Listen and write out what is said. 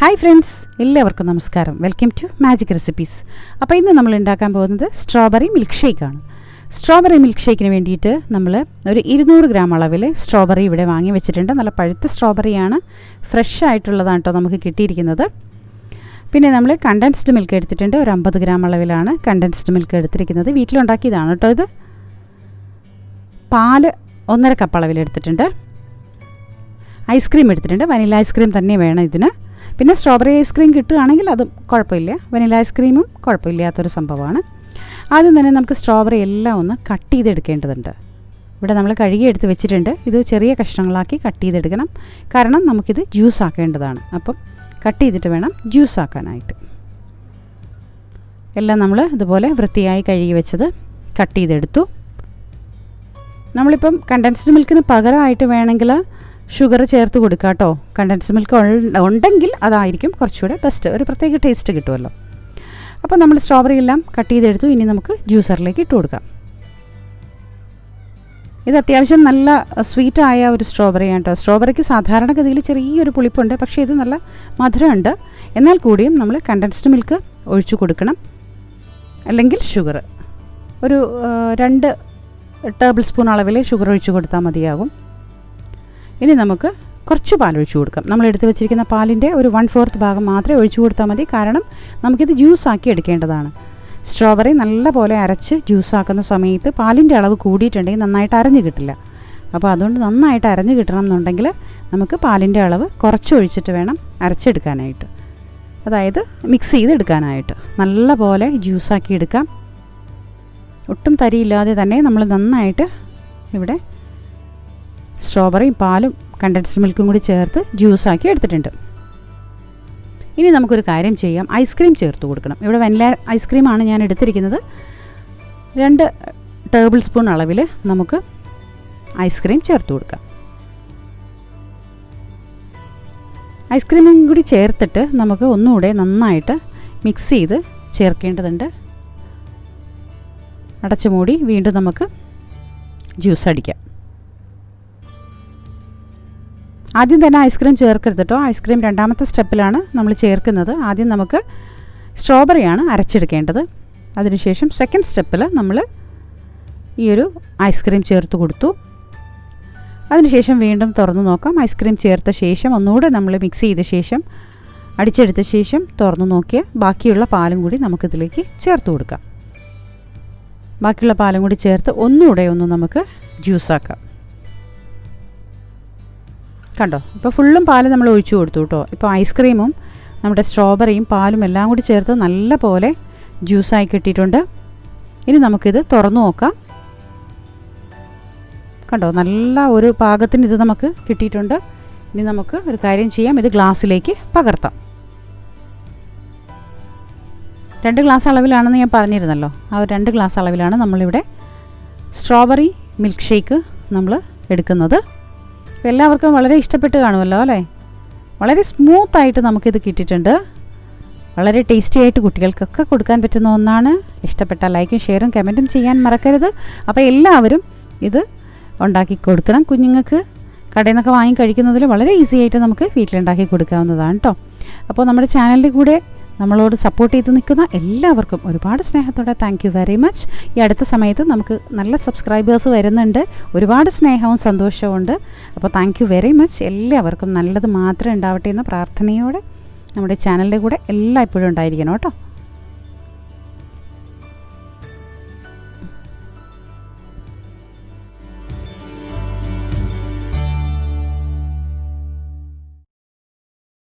Hi friends, എല്ലാവർക്കും നമസ്കാരം. Welcome to magic recipes. അപ്പോൾ ഇന്ന് നമ്മൾ ഉണ്ടാക്കാൻ പോകുന്നത് സ്ട്രോബെറി മിൽക്ക് ഷേക്കാണ്. സ്ട്രോബെറി മിൽക്ക് ഷേക്കിന് വേണ്ടിയിട്ട് നമ്മൾ ഒരു 200 ഗ്രാം അളവിൽ സ്ട്രോബെറി ഇവിടെ വാങ്ങി വെച്ചിട്ടുണ്ട്. നല്ല പഴുത്ത സ്ട്രോബെറിയാണ്, ഫ്രഷ് ആയിട്ടുള്ളതാണ് കേട്ടോ നമുക്ക് കിട്ടിയിരിക്കുന്നത്. പിന്നെ നമ്മൾ കണ്ടൻസ്ഡ് മിൽക്ക് എടുത്തിട്ടുണ്ട്. ഒരു 50 ഗ്രാം അളവിലാണ് കണ്ടൻസ്ഡ് മിൽക്ക് എടുത്തിരിക്കുന്നത്. വീട്ടിലുണ്ടാക്കിയതാണ് കേട്ടോ ഇത്. പാല് 1.5 കപ്പ് അളവിൽ എടുത്തിട്ടുണ്ട്. ഐസ്ക്രീം എടുത്തിട്ടുണ്ട്. വനില ഐസ്ക്രീം തന്നെ വേണം ഇതിന്. പിന്നെ സ്ട്രോബെറി ഐസ്ക്രീം കിട്ടുകയാണെങ്കിൽ അതും കുഴപ്പമില്ല. വനില ഐസ്ക്രീമും കുഴപ്പമില്ലാത്തൊരു സംഭവമാണ്. ആദ്യം തന്നെ നമുക്ക് സ്ട്രോബെറി എല്ലാം ഒന്ന് കട്ട് ചെയ്തെടുക്കേണ്ടതുണ്ട്. ഇവിടെ നമ്മൾ കഴുകി എടുത്ത് വെച്ചിട്ടുണ്ട്. ഇത് ചെറിയ കഷ്ണങ്ങളാക്കി കട്ട് ചെയ്തെടുക്കണം, കാരണം നമുക്കിത് ജ്യൂസ് ആക്കേണ്ടതാണ്. അപ്പം കട്ട് ചെയ്തിട്ട് വേണം ജ്യൂസ് ആക്കാനായിട്ട്. എല്ലാം നമ്മൾ ഇതുപോലെ വൃത്തിയായി കഴുകി വെച്ചത് കട്ട് ചെയ്തെടുത്തു. നമ്മളിപ്പം കണ്ടൻസ്ഡ് മിൽക്കിന് പകരമായിട്ട് വേണമെങ്കിൽ ഷുഗർ ചേർത്ത് കൊടുക്കുക കേട്ടോ. കണ്ടൻസ്ഡ് മിൽക്ക് ഉണ്ടെങ്കിൽ അതായിരിക്കും കുറച്ചുകൂടെ ബെസ്റ്റ്, ഒരു പ്രത്യേക ടേസ്റ്റ് കിട്ടുമല്ലോ. അപ്പോൾ നമ്മൾ സ്ട്രോബെറി എല്ലാം കട്ട് ചെയ്തെടുത്തു. ഇനി നമുക്ക് ജ്യൂസറിലേക്ക് ഇട്ട് കൊടുക്കാം. ഇത് അത്യാവശ്യം നല്ല സ്വീറ്റായ ഒരു സ്ട്രോബെറിയാണ് കേട്ടോ. സ്ട്രോബെറിക്ക് സാധാരണഗതിയിൽ ചെറിയൊരു പുളിപ്പുണ്ട്, പക്ഷേ ഇത് നല്ല മധുരമുണ്ട്. എന്നാൽ കൂടിയും നമ്മൾ കണ്ടൻസ്ഡ് മിൽക്ക് ഒഴിച്ചു കൊടുക്കണം, അല്ലെങ്കിൽ ഷുഗർ ഒരു 2 ടേബിൾ സ്പൂൺ അളവിൽ ഷുഗർ ഒഴിച്ചു കൊടുത്താൽ മതിയാകും. ഇനി നമുക്ക് കുറച്ച് പാൽ ഒഴിച്ചു കൊടുക്കാം. നമ്മൾ എടുത്ത് വെച്ചിരിക്കുന്ന പാലിൻ്റെ ഒരു 1/4 ഭാഗം മാത്രമേ ഒഴിച്ചു കൊടുത്താൽ മതി, കാരണം നമുക്കിത് ജ്യൂസാക്കി എടുക്കേണ്ടതാണ്. സ്ട്രോബെറി നല്ല പോലെ അരച്ച് ജ്യൂസാക്കുന്ന സമയത്ത് പാലിൻ്റെ അളവ് കൂടിയിട്ടുണ്ടെങ്കിൽ നന്നായിട്ട് അരഞ്ഞു കിട്ടില്ല. അപ്പോൾ അതുകൊണ്ട് നന്നായിട്ട് അരഞ്ഞു കിട്ടണം എന്നുണ്ടെങ്കിൽ നമുക്ക് പാലിൻ്റെ അളവ് കുറച്ച് ഒഴിച്ചിട്ട് വേണം അരച്ചെടുക്കാനായിട്ട്, അതായത് മിക്സ് ചെയ്തെടുക്കാനായിട്ട്. നല്ല പോലെ ജ്യൂസാക്കി എടുക്കാം. ഒട്ടും തരിയില്ലാതെ തന്നെ നമ്മൾ നന്നായിട്ട് ഇവിടെ സ്ട്രോബെറിയും പാലും കണ്ടൻസ്ഡ് മിൽക്കും കൂടി ചേർത്ത് ജ്യൂസാക്കി എടുത്തിട്ടുണ്ട്. ഇനി നമുക്കൊരു കാര്യം ചെയ്യാം, ഐസ്ക്രീം ചേർത്ത് കൊടുക്കണം. ഇവിടെ വനില ഐസ്ക്രീമാണ് ഞാൻ എടുത്തിരിക്കുന്നത്. 2 ടേബിൾ സ്പൂൺ അളവിൽ നമുക്ക് ഐസ്ക്രീം ചേർത്ത് കൊടുക്കാം. ഐസ്ക്രീമും കൂടി ചേർത്തിട്ട് നമുക്ക് ഒന്നുകൂടെ നന്നായിട്ട് മിക്സ് ചെയ്ത് ചേർക്കേണ്ടതുണ്ട്. അടച്ചു മൂടി വീണ്ടും നമുക്ക് ജ്യൂസ് അടിക്കാം. ആദ്യം തന്നെ ഐസ്ക്രീം ചേർക്കരുത് കേട്ടോ. ഐസ്ക്രീം 2ാമത്തെ സ്റ്റെപ്പിലാണ് നമ്മൾ ചേർക്കുന്നത്. ആദ്യം നമുക്ക് സ്ട്രോബെറിയാണ് അരച്ചെടുക്കേണ്ടത്. അതിനുശേഷം സെക്കൻഡ് സ്റ്റെപ്പിൽ നമ്മൾ ഈ ഒരു ഐസ്ക്രീം ചേർത്ത് കൊടുത്തു. അതിനുശേഷം വീണ്ടും തുറന്നു നോക്കാം. ഐസ്ക്രീം ചേർത്ത ശേഷം ഒന്നുകൂടെ നമ്മൾ മിക്സ് ചെയ്ത ശേഷം അടിച്ചെടുത്ത ശേഷം തുറന്നു നോക്കിയ ബാക്കിയുള്ള പാലും കൂടി നമുക്കിതിലേക്ക് ചേർത്ത് കൊടുക്കാം. ബാക്കിയുള്ള പാലും കൂടി ചേർത്ത് ഒന്നുകൂടെ നമുക്ക് ജ്യൂസാക്കാം. കണ്ടോ, ഇപ്പോൾ ഫുള്ളും പാല് നമ്മൾ ഒഴിച്ചു കൊടുത്തു കേട്ടോ. ഇപ്പോൾ ഐസ്ക്രീമും നമ്മുടെ സ്ട്രോബെറിയും പാലും എല്ലാം കൂടി ചേർത്ത് നല്ല പോലെ ജ്യൂസായി കിട്ടിയിട്ടുണ്ട്. ഇനി നമുക്കിത് തുറന്നു നോക്കാം. കണ്ടോ, നല്ല ഒരു പാകത്തിന് ഇത് നമുക്ക് കിട്ടിയിട്ടുണ്ട്. ഇനി നമുക്ക് ഒരു കാര്യം ചെയ്യാം, ഇത് ഗ്ലാസ്സിലേക്ക് പകർത്താം. 2 ഗ്ലാസ് അളവിലാണെന്ന് ഞാൻ പറഞ്ഞിരുന്നല്ലോ. ആ ഒരു 2 ഗ്ലാസ് അളവിലാണ് നമ്മളിവിടെ സ്ട്രോബെറി മിൽക്ക് ഷേക്ക് നമ്മൾ എടുക്കുന്നത്. അപ്പോൾ എല്ലാവർക്കും വളരെ ഇഷ്ടപ്പെട്ട് കാണുമല്ലോ അല്ലേ. വളരെ സ്മൂത്തായിട്ട് നമുക്കിത് കിട്ടിയിട്ടുണ്ട്. വളരെ ടേസ്റ്റി ആയിട്ട് കുട്ടികൾക്കൊക്കെ കൊടുക്കാൻ പറ്റുന്ന ഒന്നാണ്. ഇഷ്ടപ്പെട്ടാൽ ലൈക്കും ഷെയറും കമൻറ്റും ചെയ്യാൻ മറക്കരുത്. അപ്പോൾ എല്ലാവരും ഇത് ഉണ്ടാക്കി കൊടുക്കണം. കുഞ്ഞുങ്ങൾക്ക് കടയിൽ നിന്നൊക്കെ വാങ്ങി കഴിക്കുന്നതിൽ വളരെ ഈസി ആയിട്ട് നമുക്ക് വീട്ടിലുണ്ടാക്കി കൊടുക്കാവുന്നതാണ് കേട്ടോ. അപ്പോൾ നമ്മുടെ ചാനലിൻ്റെ കൂടെ നമ്മളോട് സപ്പോർട്ട് ചെയ്ത് നിൽക്കുന്ന എല്ലാവർക്കും ഒരുപാട് സ്നേഹത്തോടെ താങ്ക് യു വെരി മച്ച്. ഈ അടുത്ത സമയത്ത് നമുക്ക് നല്ല സബ്സ്ക്രൈബേഴ്സ് വരുന്നുണ്ട്. ഒരുപാട് സ്നേഹവും സന്തോഷവും ഉണ്ട്. അപ്പോൾ താങ്ക് യു വെരി മച്ച്. എല്ലാവർക്കും നല്ലത് മാത്രമേ ഉണ്ടാവട്ടെ എന്ന പ്രാർത്ഥനയോടെ നമ്മുടെ ചാനലിൻ്റെ കൂടെ എല്ലായ്പ്പോഴും ഉണ്ടായിരിക്കണം കേട്ടോ.